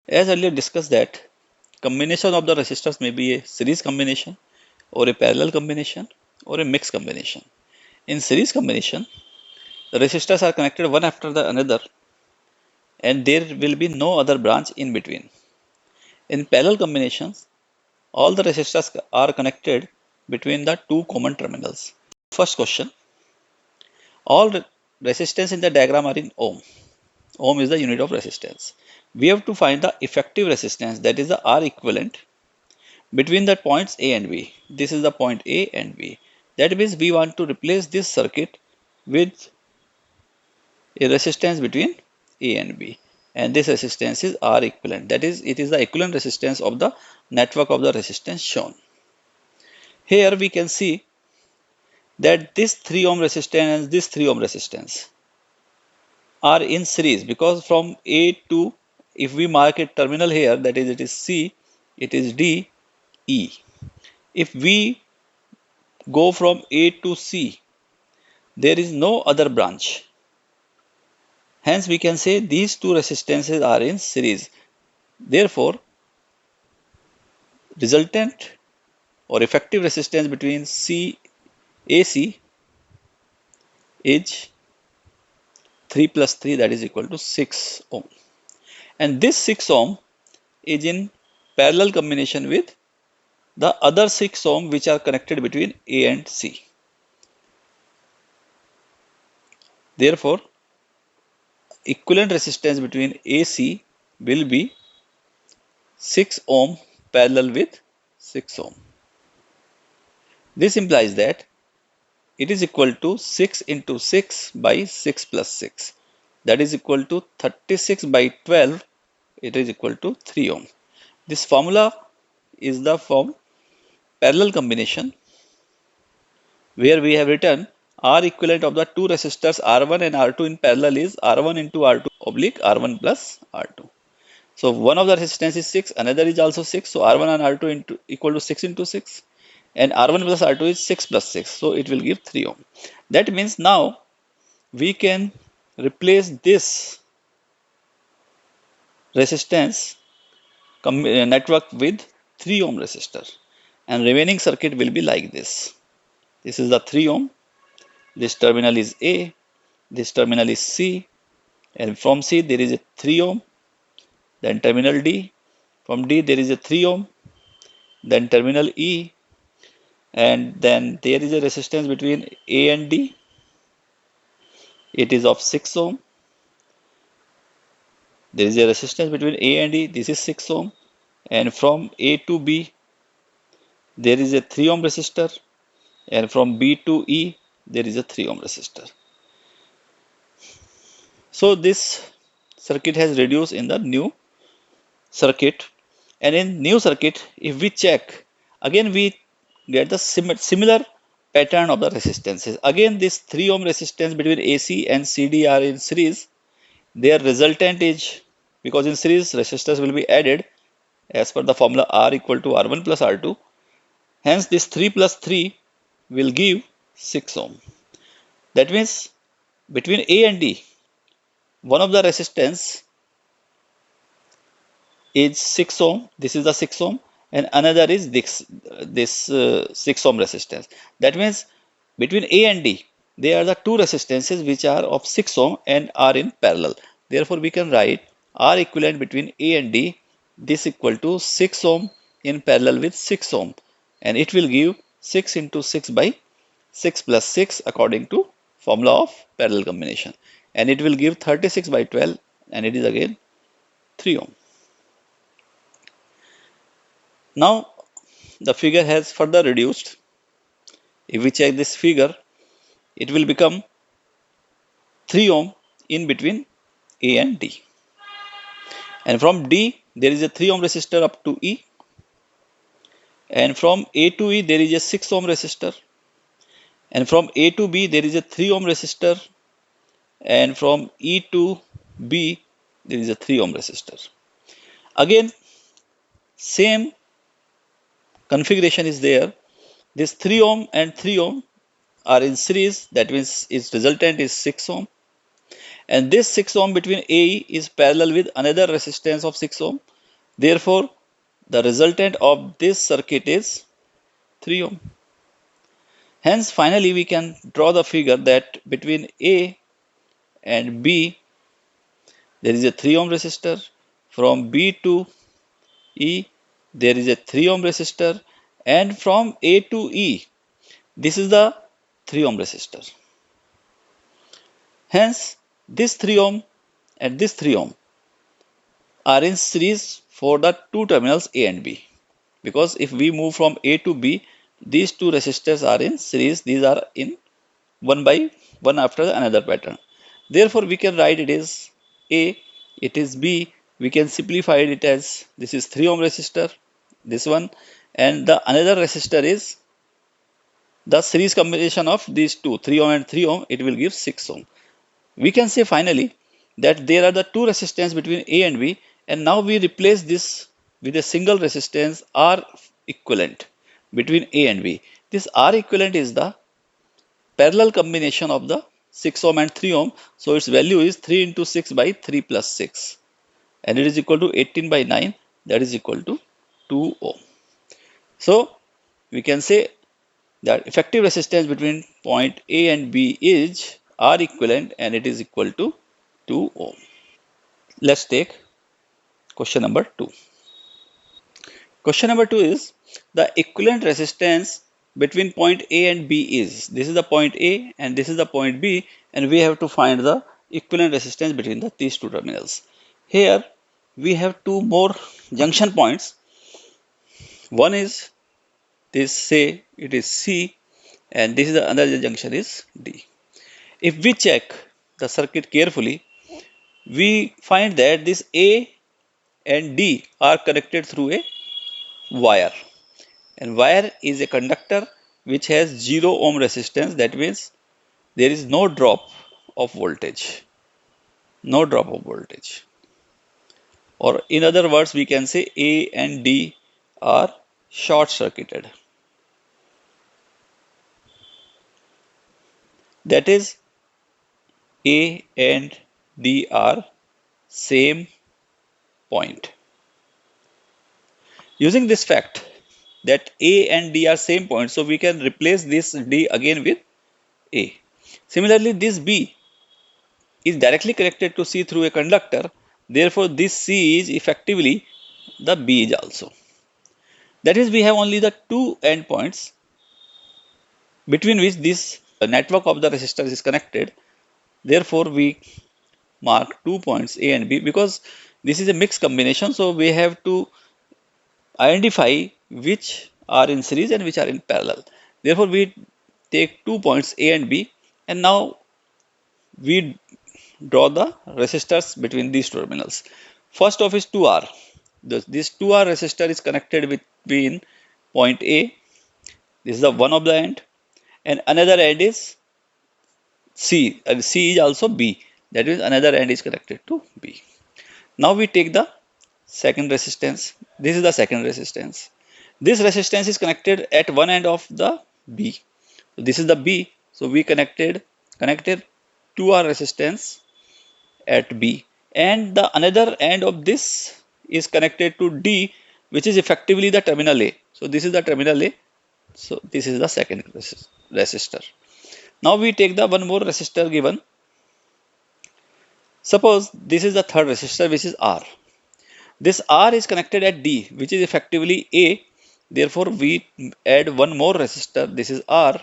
As earlier discussed that combination of the resistors may be a series combination or a parallel combination or a mixed combination. In series combination, the resistors are connected one after the another and there will be no other branch in between. In parallel combinations, all the resistors are connected between the two common terminals. First question, all resistance in the diagram are in ohm. Ohm is the unit of resistance. We have to find the effective resistance, that is the R equivalent, between the points A and B. This is the point A and B. That means we want to replace this circuit with a resistance between A and B. And this resistance is R equivalent. That is, it is the equivalent resistance of the network of the resistance shown. Here we can see that this 3 ohm resistance and this 3 ohm resistance are in series, because from A to, if we mark a terminal here, that is, it is C, it is D, E. If we go from A to C, there is no other branch. Hence, we can say these two resistances are in series. Therefore, resultant or effective resistance between AC is 3 plus 3, that is equal to 6 ohm. And this 6 ohm is in parallel combination with the other 6 ohm which are connected between A and C. Therefore, equivalent resistance between AC will be 6 ohm parallel with 6 ohm. This implies that it is equal to 6 into 6 by 6 plus 6. That is equal to 36 by 12. It is equal to 3 ohm. This formula is the form parallel combination, where we have written R equivalent of the two resistors R1 and R2 in parallel is R1 into R2 oblique R1 plus R2. So one of the resistance is 6, another is also 6. So R1 and R2 into equal to 6 into 6. And R1 plus R2 is 6 plus 6. So it will give 3 ohm. That means now we can replace this resistance network with 3 ohm resistor. And remaining circuit will be like this. This is the 3 ohm. This terminal is A. This terminal is C. And from C there is a 3 ohm. Then terminal D. From D there is a 3 ohm. Then terminal E. And then there is a resistance between A and D. It is of 6 ohm. There is a resistance between A and D. This is 6 ohm. And from A to B, there is a 3 ohm resistor. And from B to E, there is a 3 ohm resistor. So this circuit has reduced in the new circuit. And in new circuit, if we check, again we get the similar pattern of the resistances. Again, this 3 ohm resistance between AC and CD are in series. Their resultant is, because in series resistors will be added as per the formula R equal to R1 plus R2. Hence, this 3 plus 3 will give 6 ohm. That means between A and D, one of the resistance is 6 ohm. This is the 6 ohm, and another is this 6 ohm resistance. That means between A and D, they are the two resistances which are of 6 ohm and are in parallel. Therefore, we can write R equivalent between A and D, this equal to 6 ohm in parallel with 6 ohm, and it will give 6 into 6 by 6 plus 6 according to formula of parallel combination, and it will give 36 by 12, and it is again 3 ohm. Now the figure has further reduced. If we check this figure, it will become 3 ohm in between A and D. And from D, there is a 3 ohm resistor up to E. And from A to E, there is a 6 ohm resistor. And from A to B, there is a 3 ohm resistor. And from E to B, there is a 3 ohm resistor. Again, same configuration is there. This 3 ohm and 3 ohm are in series. That means its resultant is 6 ohm. And this 6 ohm between AE is parallel with another resistance of 6 ohm. Therefore, the resultant of this circuit is 3 ohm. Hence, finally, we can draw the figure that between A and B, there is a 3 ohm resistor. From B to E, there is a 3 ohm resistor. And from A to E, this is the 3 ohm resistor. Hence, this 3 ohm and this 3 ohm are in series for the two terminals A and B. Because if we move from A to B, these two resistors are in series. These are in one by one after another pattern. Therefore, we can write it as A, it is B. We can simplify it as this is 3 ohm resistor, this one, and the another resistor is the series combination of these two, 3 ohm and 3 ohm, it will give 6 ohm. We can say finally that there are the two resistance between A and B, and now we replace this with a single resistance R equivalent between A and B. This R equivalent is the parallel combination of the 6 ohm and 3 ohm. So its value is 3 into 6 by 3 plus 6, and it is equal to 18 by 9, that is equal to 2 ohm. So we can say that effective resistance between point A and B is R equivalent, and it is equal to 2 ohm. Let's take question number 2. Question number 2 is the equivalent resistance between point A and B is. This is the point A and this is the point B, and we have to find the equivalent resistance between these two terminals. Here we have two more junction points. One is this, say it is C, and this is the another junction is D. If we check the circuit carefully, we find that this A and D are connected through a wire, and wire is a conductor which has 0 ohm resistance. That means there is no drop of voltage, no drop of voltage, or in other words we can say A and D are short circuited. That is, A and D are same point. Using this fact that A and D are same point, so we can replace this D again with A. Similarly, this B is directly connected to C through a conductor. Therefore, this C is effectively the B is also. That is, we have only the two endpoints between which this network of the resistors is connected. Therefore, we mark 2 points A and B because this is a mixed combination. So, we have to identify which are in series and which are in parallel. Therefore, we take 2 points A and B, and now we draw the resistors between these terminals. First off is 2R. This 2R resistor is connected between point A, this is the one of the end, and another end is C, and C is also B. That means another end is connected to B. Now we take the second resistance. This is the second resistance. This resistance is connected at one end of the B. So this is the B. So we connected 2R resistance at B, and the another end of this is connected to D, which is effectively the terminal A. So this is the terminal A. So this is the second resistor. Now we take the one more resistor given. Suppose this is the third resistor, which is R. This R is connected at D, which is effectively A. Therefore, we add one more resistor. This is R,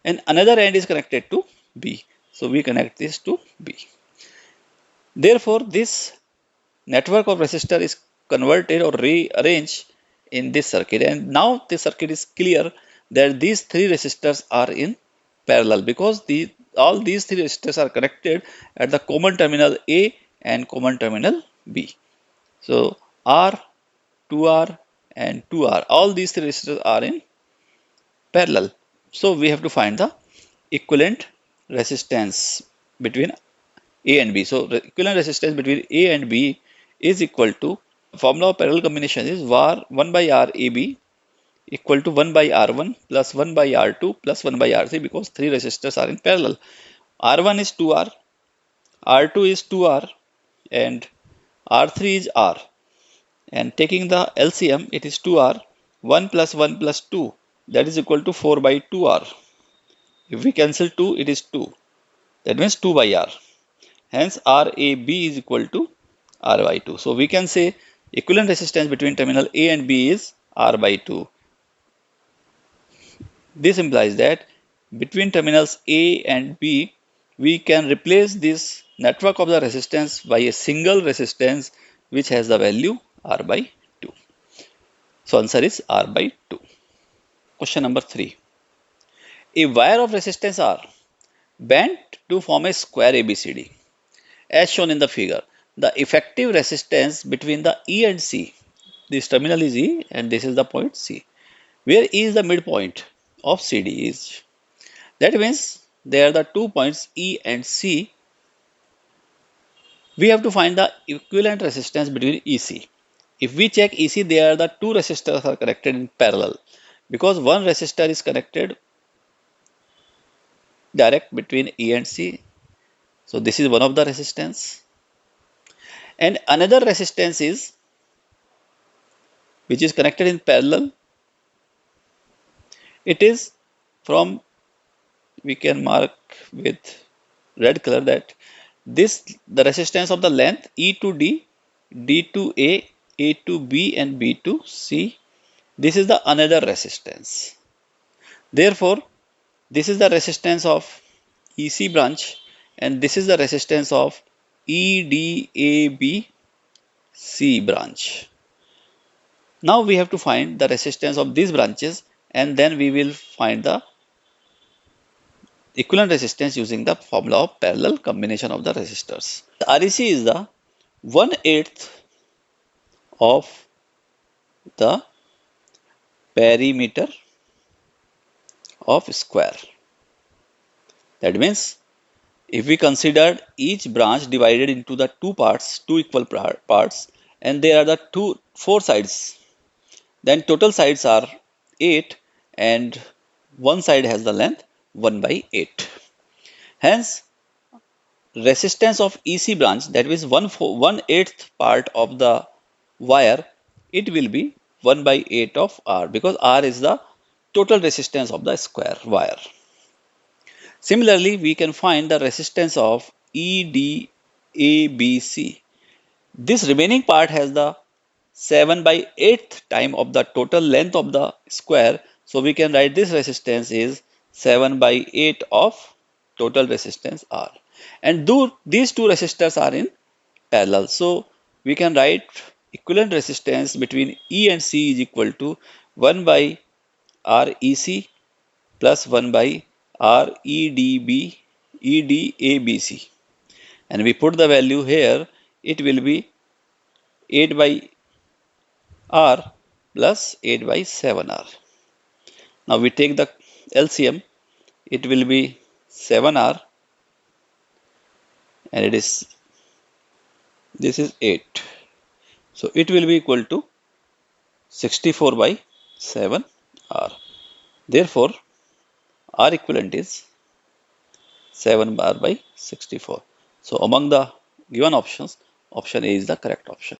and another end is connected to B. So we connect this to B. Therefore, this network of resistor is converted or rearranged in this circuit, and now the circuit is clear that these three resistors are in parallel because all these three resistors are connected at the common terminal A and common terminal B. So R, 2R and 2R, all these three resistors are in parallel. So we have to find the equivalent resistance between A and B. So the equivalent resistance between A and B is equal to, formula of parallel combination is var 1 by R AB equal to 1 by R1 plus 1 by R2 plus 1 by R3, because three resistors are in parallel. R1 is 2R, R2 is 2R, and R3 is R. and taking the LCM, it is 2R. 1 plus 1 plus 2, that is equal to 4 by 2R. If we cancel 2, it is 2. That means 2 by R. Hence RAB is equal to R by 2. So we can say equivalent resistance between terminal A and B is R by 2. This implies that between terminals A and B, we can replace this network of the resistance by a single resistance which has the value R by 2. So answer is R by 2. Question number 3. A wire of resistance R bent to form a square ABCD as shown in the figure. The effective resistance between the E and C, this terminal is E and this is the point C, where E is the midpoint of CD is. That means there are the 2 points E and C. We have to find the equivalent resistance between EC. If we check EC, there are the 2 resistors are connected in parallel because one resistor is connected direct between E and C. So this is one of the resistance. And another resistance is which is connected in parallel. It is from, we can mark with red color that this the resistance of the length E to D, D to A to B and B to C. This is the another resistance. Therefore, this is the resistance of EC branch and this is the resistance of EDABC branch. Now we have to find the resistance of these branches and then we will find the equivalent resistance using the formula of parallel combination of the resistors. The REC is the 1/8 of the perimeter of square. That means if we consider each branch divided into the two parts, two equal parts, and there are the four sides, then total sides are 8 and one side has the length 1 by 8. Hence, resistance of EC branch, that is 1/8 part of the wire, it will be 1 by 8 of R because R is the total resistance of the square wire. Similarly, we can find the resistance of EDABC. This remaining part has the 7 by 8th time of the total length of the square. So we can write this resistance is 7 by 8 of total resistance R. And these two resistors are in parallel. So we can write equivalent resistance between E and C is equal to 1 by REC plus 1 by EDABC. And we put the value here, it will be 8 by R plus 8 by 7R. Now we take the LCM, it will be 7R and this is 8. So it will be equal to 64 by 7R. Therefore, R equivalent is 7R by 64. So among the given options, option A is the correct option.